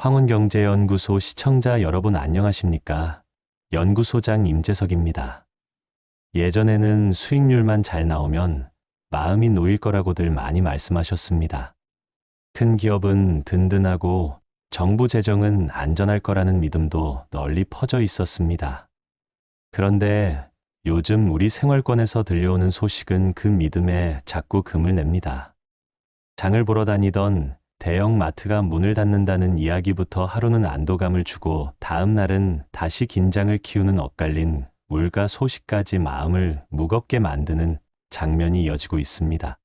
황혼경제연구소 시청자 여러분 안녕하십니까? 연구소장 임재석입니다. 예전에는 수익률만 잘 나오면 마음이 놓일 거라고들 많이 말씀하셨습니다. 큰 기업은 든든하고 정부 재정은 안전할 거라는 믿음도 널리 퍼져 있었습니다. 그런데 요즘 우리 생활권에서 들려오는 소식은 그 믿음에 자꾸 금을 냅니다. 장을 보러 다니던 대형 마트가 문을 닫는다는 이야기부터 하루는 안도감을 주고 다음 날은 다시 긴장을 키우는 엇갈린 물가 소식까지 마음을 무겁게 만드는 장면이 이어지고 있습니다.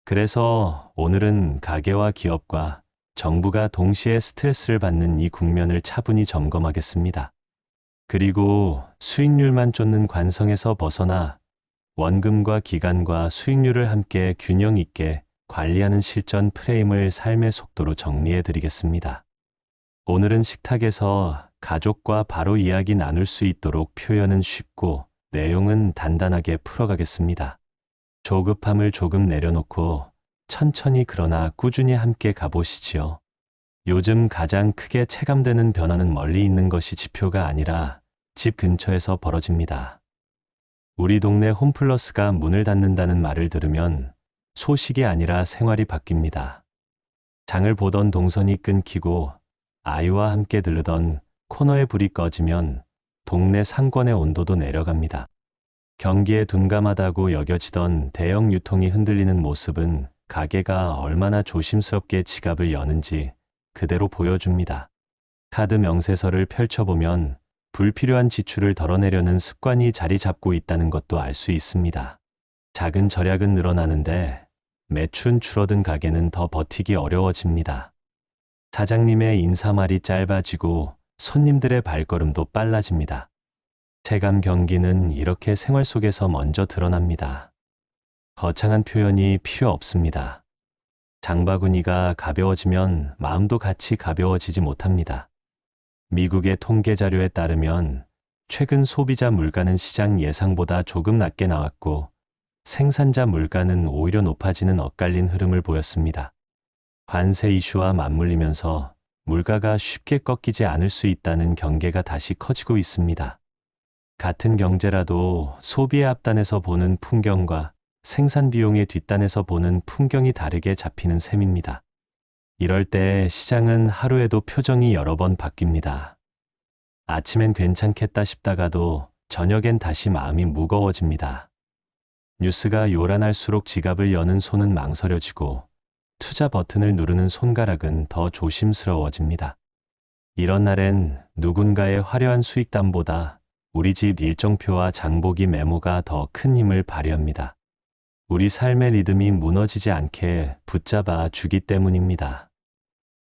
그래서 오늘은 가게와 기업과 정부가 동시에 스트레스를 받는 이 국면을 차분히 점검하겠습니다. 그리고 수익률만 쫓는 관성에서 벗어나 원금과 기간과 수익률을 함께 균형 있게 관리하는 실전 프레임을 삶의 속도로 정리해 드리겠습니다. 오늘은 식탁에서 가족과 바로 이야기 나눌 수 있도록 표현은 쉽고 내용은 단단하게 풀어가겠습니다. 조급함을 조금 내려놓고 천천히 그러나 꾸준히 함께 가보시지요. 요즘 가장 크게 체감되는 변화는 멀리 있는 것이 지표가 아니라 집 근처에서 벌어집니다. 우리 동네 홈플러스가 문을 닫는다는 말을 들으면 소식이 아니라 생활이 바뀝니다. 장을 보던 동선이 끊기고 아이와 함께 들르던 코너의 불이 꺼지면 동네 상권의 온도도 내려갑니다. 경기에 둔감하다고 여겨지던 대형 유통이 흔들리는 모습은 가게가 얼마나 조심스럽게 지갑을 여는지 그대로 보여줍니다. 카드 명세서를 펼쳐보면 불필요한 지출을 덜어내려는 습관이 자리 잡고 있다는 것도 알 수 있습니다. 작은 절약은 늘어나는데 매춘 줄어든 가게는 더 버티기 어려워집니다. 사장님의 인사말이 짧아지고 손님들의 발걸음도 빨라집니다. 체감 경기는 이렇게 생활 속에서 먼저 드러납니다. 거창한 표현이 필요 없습니다. 장바구니가 가벼워지면 마음도 같이 가벼워지지 못합니다. 미국의 통계 자료에 따르면 최근 소비자 물가는 시장 예상보다 조금 낮게 나왔고 생산자 물가는 오히려 높아지는 엇갈린 흐름을 보였습니다. 관세 이슈와 맞물리면서 물가가 쉽게 꺾이지 않을 수 있다는 경계가 다시 커지고 있습니다. 같은 경제라도 소비의 앞단에서 보는 풍경과 생산 비용의 뒷단에서 보는 풍경이 다르게 잡히는 셈입니다. 이럴 때 시장은 하루에도 표정이 여러 번 바뀝니다. 아침엔 괜찮겠다 싶다가도 저녁엔 다시 마음이 무거워집니다. 뉴스가 요란할수록 지갑을 여는 손은 망설여지고 투자 버튼을 누르는 손가락은 더 조심스러워집니다. 이런 날엔 누군가의 화려한 수익담보다 우리 집 일정표와 장보기 메모가 더 큰 힘을 발휘합니다. 우리 삶의 리듬이 무너지지 않게 붙잡아 주기 때문입니다.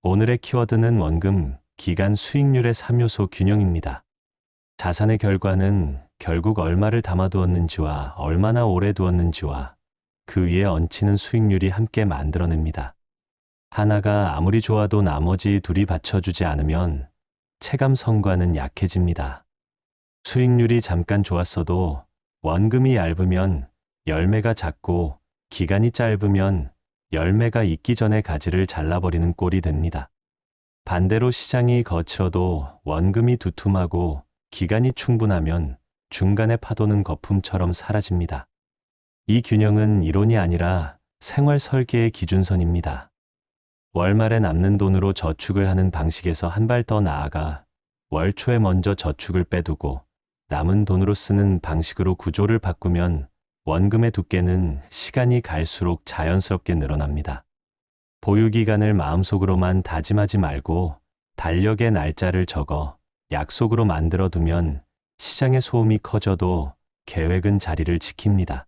오늘의 키워드는 원금, 기간, 수익률의 3요소 균형입니다. 자산의 결과는 결국 얼마를 담아두었는지와 얼마나 오래 두었는지와 그 위에 얹히는 수익률이 함께 만들어냅니다. 하나가 아무리 좋아도 나머지 둘이 받쳐주지 않으면 체감성과는 약해집니다. 수익률이 잠깐 좋았어도 원금이 얇으면 열매가 작고 기간이 짧으면 열매가 익기 전에 가지를 잘라버리는 꼴이 됩니다. 반대로 시장이 거칠어도 원금이 두툼하고 기간이 충분하면 중간에 파도는 거품처럼 사라집니다. 이 균형은 이론이 아니라 생활 설계의 기준선입니다. 월말에 남는 돈으로 저축을 하는 방식에서 한 발 더 나아가 월 초에 먼저 저축을 빼두고 남은 돈으로 쓰는 방식으로 구조를 바꾸면 원금의 두께는 시간이 갈수록 자연스럽게 늘어납니다. 보유기간을 마음속으로만 다짐하지 말고 달력에 날짜를 적어 약속으로 만들어 두면 시장의 소음이 커져도 계획은 자리를 지킵니다.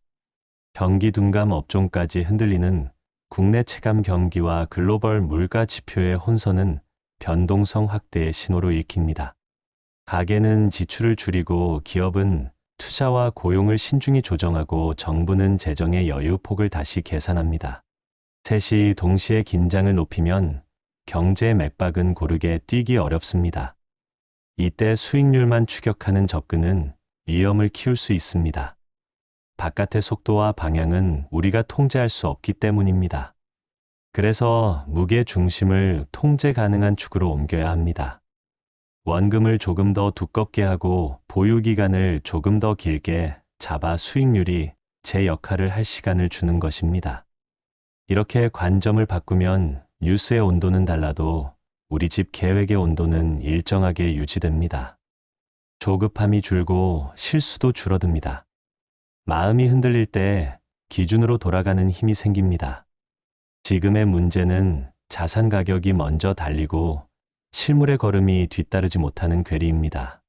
경기 둔감 업종까지 흔들리는 국내 체감 경기와 글로벌 물가 지표의 혼선은 변동성 확대의 신호로 읽힙니다. 가게는 지출을 줄이고 기업은 투자와 고용을 신중히 조정하고 정부는 재정의 여유폭을 다시 계산합니다. 셋이 동시에 긴장을 높이면 경제의 맥박은 고르게 뛰기 어렵습니다. 이때 수익률만 추격하는 접근은 위험을 키울 수 있습니다. 바깥의 속도와 방향은 우리가 통제할 수 없기 때문입니다. 그래서 무게 중심을 통제 가능한 축으로 옮겨야 합니다. 원금을 조금 더 두껍게 하고 보유 기간을 조금 더 길게 잡아 수익률이 제 역할을 할 시간을 주는 것입니다. 이렇게 관점을 바꾸면 뉴스의 온도는 달라도 우리 집 계획의 온도는 일정하게 유지됩니다. 조급함이 줄고 실수도 줄어듭니다. 마음이 흔들릴 때 기준으로 돌아가는 힘이 생깁니다. 지금의 문제는 자산 가격이 먼저 달리고 실물의 걸음이 뒤따르지 못하는 괴리입니다.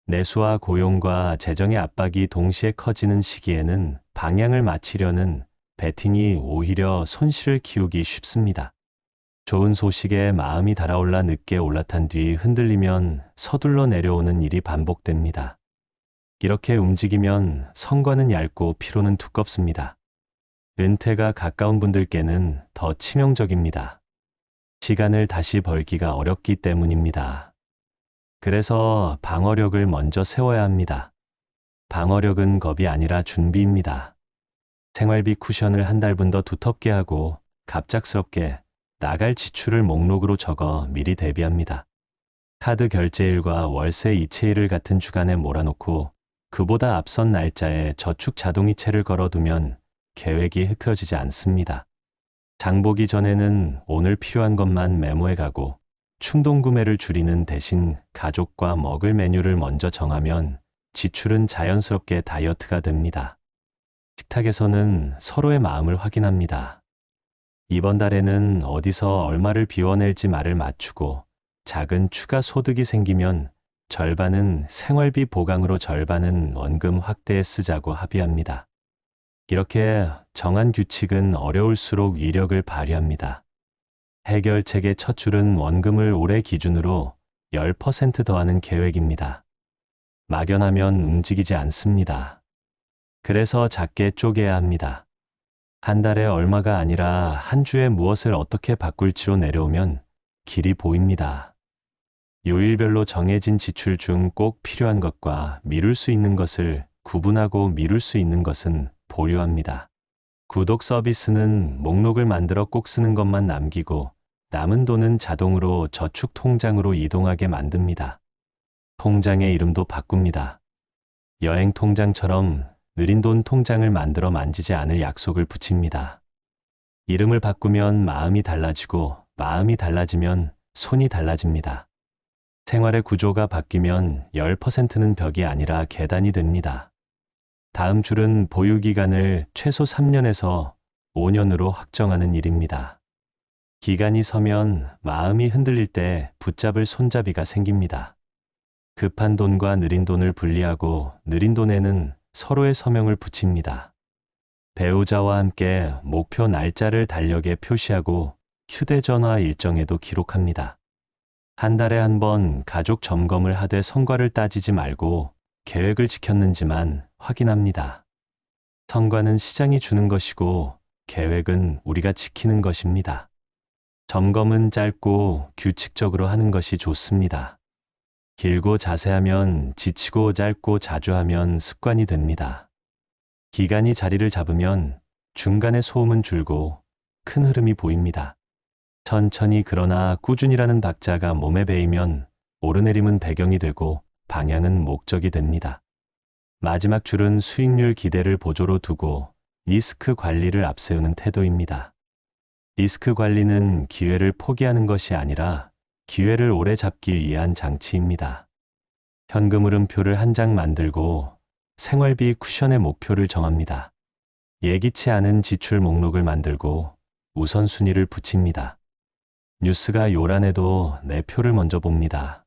내수와 고용과 재정의 압박이 동시에 커지는 시기에는 방향을 맞추려는 베팅이 오히려 손실을 키우기 쉽습니다. 좋은 소식에 마음이 달아올라 늦게 올라탄 뒤 흔들리면 서둘러 내려오는 일이 반복됩니다. 이렇게 움직이면 성과는 얇고 피로는 두껍습니다. 은퇴가 가까운 분들께는 더 치명적입니다. 시간을 다시 벌기가 어렵기 때문입니다. 그래서 방어력을 먼저 세워야 합니다. 방어력은 겁이 아니라 준비입니다. 생활비 쿠션을 한 달분 더 두텁게 하고 갑작스럽게 나갈 지출을 목록으로 적어 미리 대비합니다. 카드 결제일과 월세 이체일을 같은 주간에 몰아놓고 그보다 앞선 날짜에 저축 자동이체를 걸어두면 계획이 흐트러지지 않습니다. 장보기 전에는 오늘 필요한 것만 메모해 가고 충동 구매를 줄이는 대신 가족과 먹을 메뉴를 먼저 정하면 지출은 자연스럽게 다이어트가 됩니다. 식탁에서는 서로의 마음을 확인합니다. 이번 달에는 어디서 얼마를 비워낼지 말을 맞추고 작은 추가 소득이 생기면 절반은 생활비 보강으로 절반은 원금 확대에 쓰자고 합의합니다. 이렇게 정한 규칙은 어려울수록 위력을 발휘합니다. 해결책의 첫 줄은 원금을 올해 기준으로 10% 더하는 계획입니다. 막연하면 움직이지 않습니다. 그래서 작게 쪼개야 합니다. 한 달에 얼마가 아니라 한 주에 무엇을 어떻게 바꿀지로 내려오면 길이 보입니다. 요일별로 정해진 지출 중 꼭 필요한 것과 미룰 수 있는 것을 구분하고 미룰 수 있는 것은 보류합니다. 구독 서비스는 목록을 만들어 꼭 쓰는 것만 남기고 남은 돈은 자동으로 저축 통장으로 이동하게 만듭니다. 통장의 이름도 바꿉니다. 여행 통장처럼 느린 돈 통장을 만들어 만지지 않을 약속을 붙입니다. 이름을 바꾸면 마음이 달라지고 마음이 달라지면 손이 달라집니다. 생활의 구조가 바뀌면 10%는 벽이 아니라 계단이 됩니다. 다음 줄은 보유 기간을 최소 3년에서 5년으로 확정하는 일입니다. 기간이 서면 마음이 흔들릴 때 붙잡을 손잡이가 생깁니다. 급한 돈과 느린 돈을 분리하고 느린 돈에는 서로의 서명을 붙입니다. 배우자와 함께 목표 날짜를 달력에 표시하고 휴대전화 일정에도 기록합니다. 한 달에 한 번 가족 점검을 하되 성과를 따지지 말고 계획을 지켰는지만 확인합니다. 성과는 시장이 주는 것이고 계획은 우리가 지키는 것입니다. 점검은 짧고 규칙적으로 하는 것이 좋습니다. 길고 자세하면 지치고 짧고 자주 하면 습관이 됩니다. 기간이 자리를 잡으면 중간에 소음은 줄고 큰 흐름이 보입니다. 천천히 그러나 꾸준히라는 박자가 몸에 배이면 오르내림은 배경이 되고 방향은 목적이 됩니다. 마지막 줄은 수익률 기대를 보조로 두고 리스크 관리를 앞세우는 태도입니다. 리스크 관리는 기회를 포기하는 것이 아니라 기회를 오래 잡기 위한 장치입니다. 현금 흐름표를 한 장 만들고 생활비 쿠션의 목표를 정합니다. 예기치 않은 지출 목록을 만들고 우선순위를 붙입니다. 뉴스가 요란해도 내 표를 먼저 봅니다.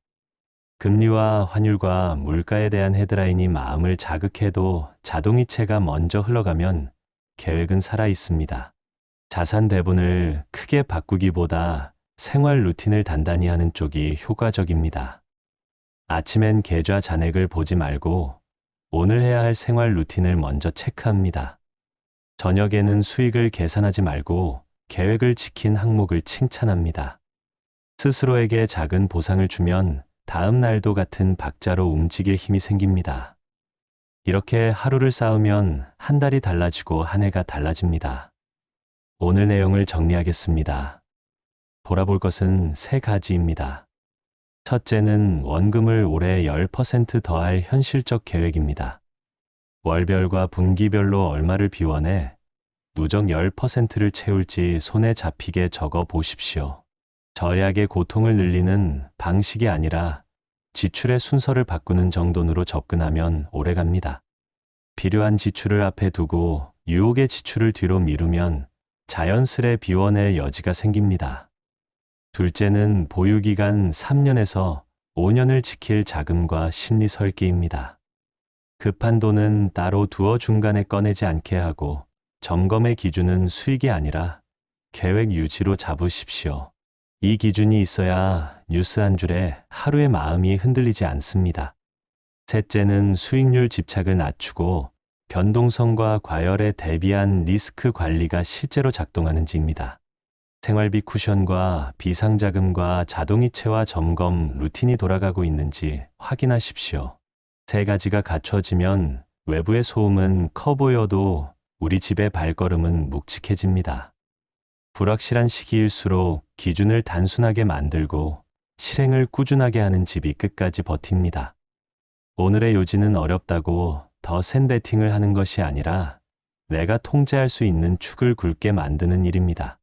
금리와 환율과 물가에 대한 헤드라인이 마음을 자극해도 자동이체가 먼저 흘러가면 계획은 살아 있습니다. 자산 배분을 크게 바꾸기보다 생활 루틴을 단단히 하는 쪽이 효과적입니다. 아침엔 계좌 잔액을 보지 말고 오늘 해야 할 생활 루틴을 먼저 체크합니다. 저녁에는 수익을 계산하지 말고 계획을 지킨 항목을 칭찬합니다. 스스로에게 작은 보상을 주면 다음 날도 같은 박자로 움직일 힘이 생깁니다. 이렇게 하루를 쌓으면 한 달이 달라지고 한 해가 달라집니다. 오늘 내용을 정리하겠습니다. 돌아볼 것은 세 가지입니다. 첫째는 원금을 올해 10% 더할 현실적 계획입니다. 월별과 분기별로 얼마를 비워내 누적 10%를 채울지 손에 잡히게 적어 보십시오. 절약의 고통을 늘리는 방식이 아니라 지출의 순서를 바꾸는 정돈으로 접근하면 오래갑니다. 필요한 지출을 앞에 두고 유혹의 지출을 뒤로 미루면 자연스레 비워낼 여지가 생깁니다. 둘째는 보유기간 3년에서 5년을 지킬 자금과 심리 설계입니다. 급한 돈은 따로 두어 중간에 꺼내지 않게 하고 점검의 기준은 수익이 아니라 계획 유지로 잡으십시오. 이 기준이 있어야 뉴스 한 줄에 하루의 마음이 흔들리지 않습니다. 셋째는 수익률 집착을 낮추고 변동성과 과열에 대비한 리스크 관리가 실제로 작동하는지입니다. 생활비 쿠션과 비상자금과 자동이체와 점검 루틴이 돌아가고 있는지 확인하십시오. 세 가지가 갖춰지면 외부의 소음은 커 보여도 우리 집의 발걸음은 묵직해집니다. 불확실한 시기일수록 기준을 단순하게 만들고 실행을 꾸준하게 하는 집이 끝까지 버팁니다. 오늘의 요지는 어렵다고 더 센 베팅을 하는 것이 아니라 내가 통제할 수 있는 축을 굵게 만드는 일입니다.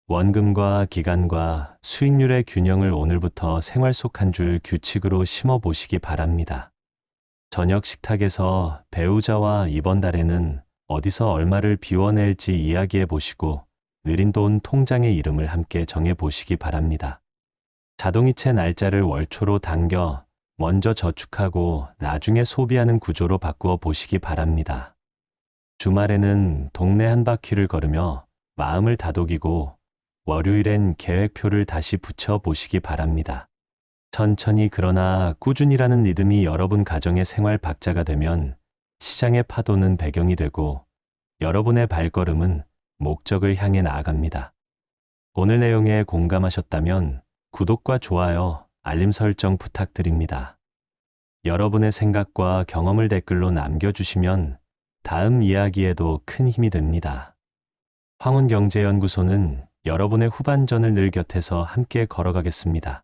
원금과 기간과 수익률의 균형을 오늘부터 생활 속 한 줄 규칙으로 심어 보시기 바랍니다. 저녁 식탁에서 배우자와 이번 달에는 어디서 얼마를 비워낼지 이야기해 보시고 느린 돈 통장의 이름을 함께 정해 보시기 바랍니다. 자동이체 날짜를 월초로 당겨 먼저 저축하고 나중에 소비하는 구조로 바꾸어 보시기 바랍니다. 주말에는 동네 한 바퀴를 걸으며 마음을 다독이고 월요일엔 계획표를 다시 붙여 보시기 바랍니다. 천천히 그러나 꾸준히라는 리듬이 여러분 가정의 생활 박자가 되면 시장의 파도는 배경이 되고 여러분의 발걸음은 목적을 향해 나아갑니다. 오늘 내용에 공감하셨다면 구독과 좋아요, 알림 설정 부탁드립니다. 여러분의 생각과 경험을 댓글로 남겨주시면 다음 이야기에도 큰 힘이 됩니다. 황혼경제연구소는 여러분의 후반전을 늘 곁에서 함께 걸어가겠습니다.